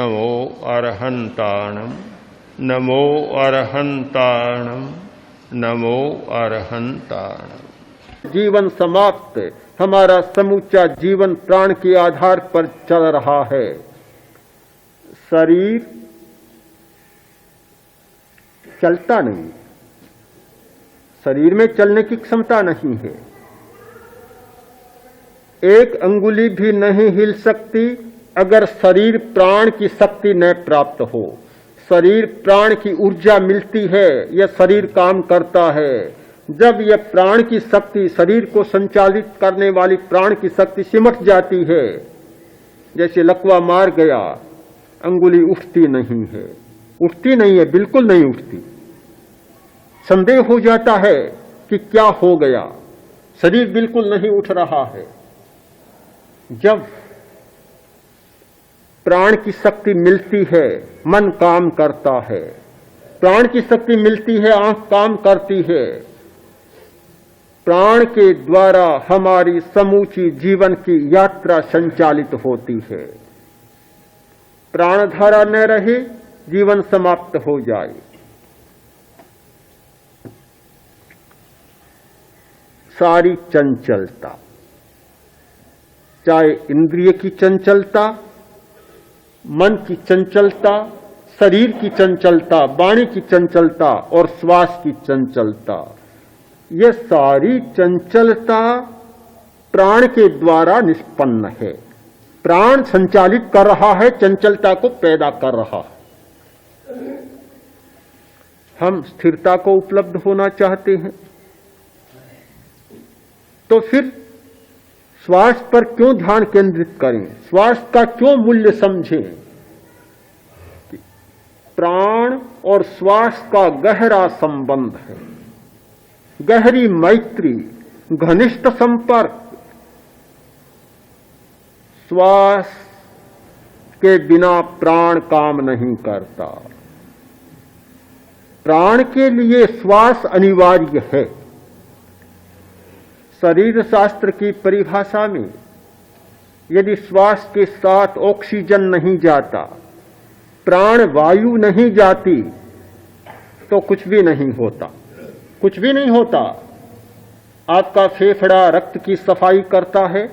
नमो अरहंताणम नमो अरहंताणम नमो अरहंताणम। जीवन समाप्त, हमारा समूचा जीवन प्राण के आधार पर चल रहा है। शरीर चलता नहीं, शरीर में चलने की क्षमता नहीं है। एक अंगुली भी नहीं हिल सकती अगर शरीर प्राण की शक्ति न प्राप्त हो। शरीर प्राण की ऊर्जा मिलती है, यह शरीर काम करता है। जब यह प्राण की शक्ति, शरीर को संचालित करने वाली प्राण की शक्ति सिमट जाती है, जैसे लकवा मार गया, अंगुली उठती नहीं है, उठती नहीं है, बिल्कुल नहीं उठती। संदेह हो जाता है कि क्या हो गया, शरीर बिल्कुल नहीं उठ रहा है। जब प्राण की शक्ति मिलती है, मन काम करता है। प्राण की शक्ति मिलती है, आंख काम करती है। प्राण के द्वारा हमारी समूची जीवन की यात्रा संचालित होती है। प्राणधारा न रहे, जीवन समाप्त हो जाए। सारी चंचलता, चाहे इंद्रिय की चंचलता, मन की चंचलता, शरीर की चंचलता, वाणी की चंचलता और श्वास की चंचलता, यह सारी चंचलता प्राण के द्वारा निष्पन्न है। प्राण संचालित कर रहा है, चंचलता को पैदा कर रहा है। हम स्थिरता को उपलब्ध होना चाहते हैं, तो फिर श्वास पर क्यों ध्यान केंद्रित करें, श्वास का क्यों मूल्य समझें। प्राण और श्वास का गहरा संबंध है, गहरी मैत्री, घनिष्ठ संपर्क। श्वास के बिना प्राण काम नहीं करता। प्राण के लिए श्वास अनिवार्य है। शरीर शास्त्र की परिभाषा में यदि श्वास के साथ ऑक्सीजन नहीं जाता, प्राण वायु नहीं जाती, तो कुछ भी नहीं होता, कुछ भी नहीं होता। आपका फेफड़ा रक्त की सफाई करता है,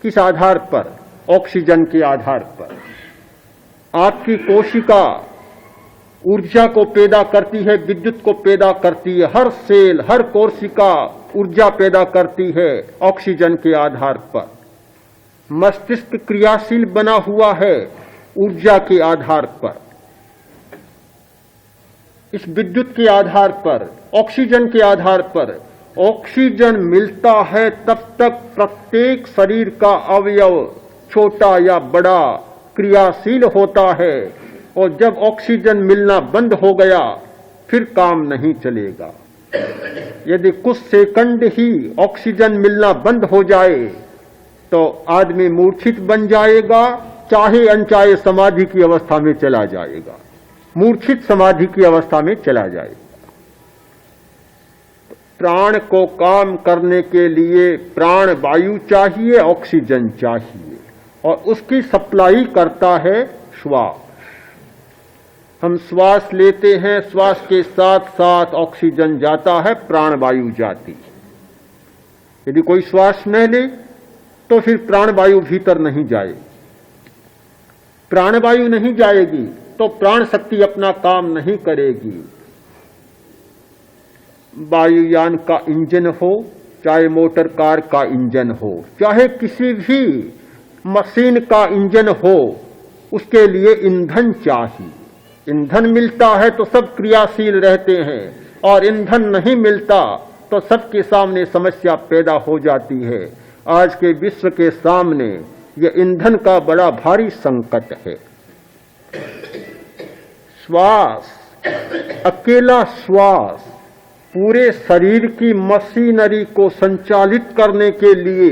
किस आधार पर? ऑक्सीजन के आधार पर। आपकी कोशिका ऊर्जा को पैदा करती है, विद्युत को पैदा करती है। हर सेल, हर कोशिका ऊर्जा पैदा करती है ऑक्सीजन के आधार पर। मस्तिष्क क्रियाशील बना हुआ है ऊर्जा के आधार पर। इस विद्युत के आधार पर, ऑक्सीजन के आधार पर। ऑक्सीजन मिलता है तब तक प्रत्येक शरीर का अवयव, छोटा या बड़ा, क्रियाशील होता है। और जब ऑक्सीजन मिलना बंद हो गया, फिर काम नहीं चलेगा। यदि कुछ सेकंड ही ऑक्सीजन मिलना बंद हो जाए, तो आदमी मूर्छित बन जाएगा, चाहे अनचाहे समाधि की अवस्था में चला जाएगा, मूर्छित समाधि की अवस्था में चला जाएगा। प्राण को काम करने के लिए प्राण वायु चाहिए, ऑक्सीजन चाहिए, और उसकी सप्लाई करता है श्वास। हम श्वास लेते हैं, श्वास के साथ साथ ऑक्सीजन जाता है, प्राण वायु जाती है। यदि कोई श्वास न ले, तो फिर प्राण वायु भीतर नहीं जाएगी। प्राण वायु नहीं जाएगी तो प्राण शक्ति अपना काम नहीं करेगी। वायुयान का इंजन हो, चाहे मोटर कार का इंजन हो, चाहे किसी भी मशीन का इंजन हो, उसके लिए ईंधन चाहिए। ईंधन मिलता है तो सब क्रियाशील रहते हैं, और ईंधन नहीं मिलता तो सबके सामने समस्या पैदा हो जाती है। आज के विश्व के सामने यह ईंधन का बड़ा भारी संकट है। श्वास, अकेला श्वास पूरे शरीर की मशीनरी को संचालित करने के लिए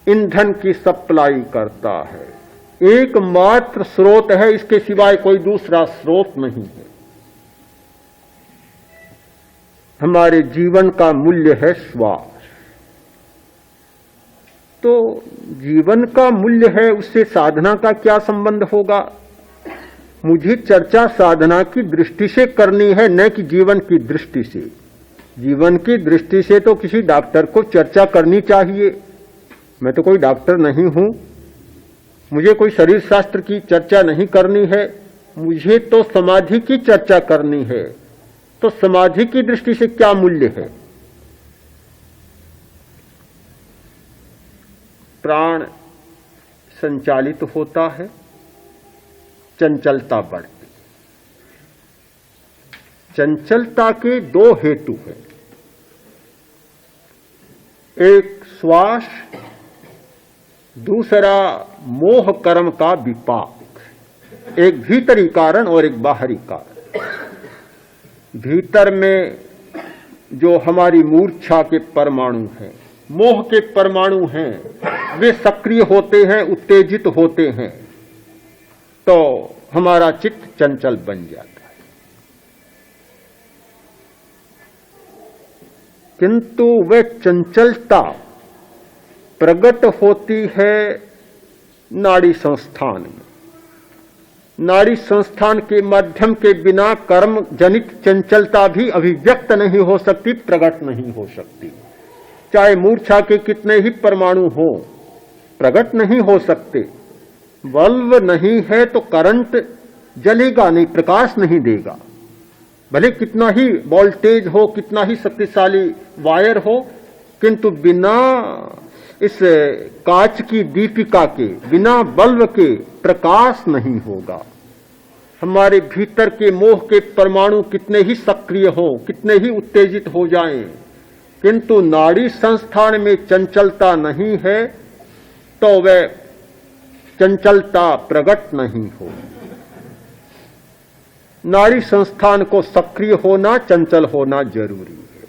ईंधन की सप्लाई करता है। एकमात्र स्रोत है, इसके सिवाय कोई दूसरा स्रोत नहीं है। हमारे जीवन का मूल्य है श्वास। तो जीवन का मूल्य है, उससे साधना का क्या संबंध होगा? मुझे चर्चा साधना की दृष्टि से करनी है, न कि जीवन की दृष्टि से। जीवन की दृष्टि से तो किसी डॉक्टर को चर्चा करनी चाहिए। मैं तो कोई डॉक्टर नहीं हूं, मुझे कोई शरीर शास्त्र की चर्चा नहीं करनी है, मुझे तो समाधि की चर्चा करनी है। तो समाधि की दृष्टि से क्या मूल्य है? प्राण संचालित होता है, चंचलता बढ़ती। चंचलता के दो हेतु हैं, एक श्वास, दूसरा मोह कर्म का विपाक। एक भीतरी कारण और एक बाहरी कारण। भीतर में जो हमारी मूर्छा के परमाणु हैं, मोह के परमाणु हैं, वे सक्रिय होते हैं, उत्तेजित होते हैं, तो हमारा चित्त चंचल बन जाता है। किंतु वह चंचलता प्रकट होती है नाड़ी संस्थान में। नाड़ी संस्थान के माध्यम के बिना कर्म जनित चंचलता भी अभिव्यक्त नहीं हो सकती, प्रकट नहीं हो सकती। चाहे मूर्छा के कितने ही परमाणु हो, प्रकट नहीं हो सकते। बल्ब नहीं है तो करंट जलेगा नहीं, प्रकाश नहीं देगा। भले कितना ही वोल्टेज हो, कितना ही शक्तिशाली वायर हो, किंतु बिना इस कांच की दीपिका के, बिना बल्ब के प्रकाश नहीं होगा। हमारे भीतर के मोह के परमाणु कितने ही सक्रिय हो, कितने ही उत्तेजित हो जाएं, किंतु नाड़ी संस्थान में चंचलता नहीं है तो वह चंचलता प्रकट नहीं हो। नाड़ी संस्थान को सक्रिय होना, चंचल होना जरूरी है।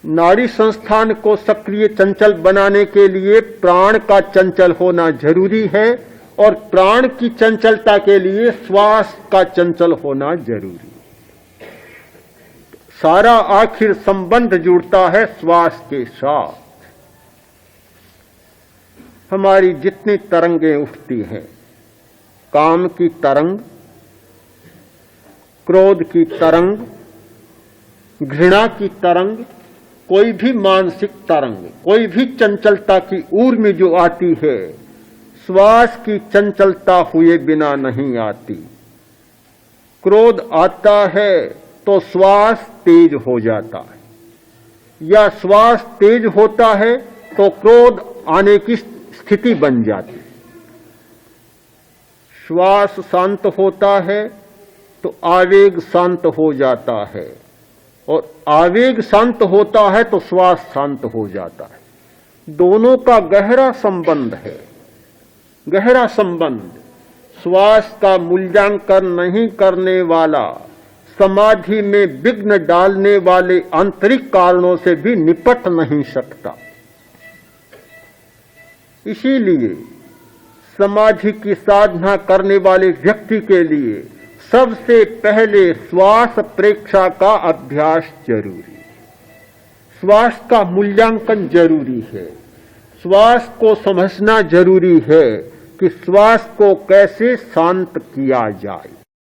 नाड़ी संस्थान को सक्रिय चंचल बनाने के लिए प्राण का चंचल होना जरूरी है, और प्राण की चंचलता के लिए श्वास का चंचल होना जरूरी है। सारा आखिर संबंध जुड़ता है श्वास के साथ। हमारी जितनी तरंगें उठती हैं, काम की तरंग, क्रोध की तरंग, घृणा की तरंग, कोई भी मानसिक तरंग, कोई भी चंचलता की ऊर्मी जो आती है, श्वास की चंचलता हुए बिना नहीं आती। क्रोध आता है तो श्वास तेज हो जाता है, या श्वास तेज होता है तो क्रोध आने की स्थिति बन जाती। श्वास शांत होता है तो आवेग शांत हो जाता है, और आवेग शांत होता है तो श्वास शांत हो जाता है। दोनों का गहरा संबंध है, गहरा संबंध। श्वास का मूल्यांकन नहीं करने वाला समाधि में विघ्न डालने वाले आंतरिक कारणों से भी निपट नहीं सकता। इसीलिए समाधि की साधना करने वाले व्यक्ति के लिए सबसे पहले श्वास प्रेक्षा का अभ्यास जरूरी है। श्वास का मूल्यांकन जरूरी है। श्वास को समझना जरूरी है कि श्वास को कैसे शांत किया जाए।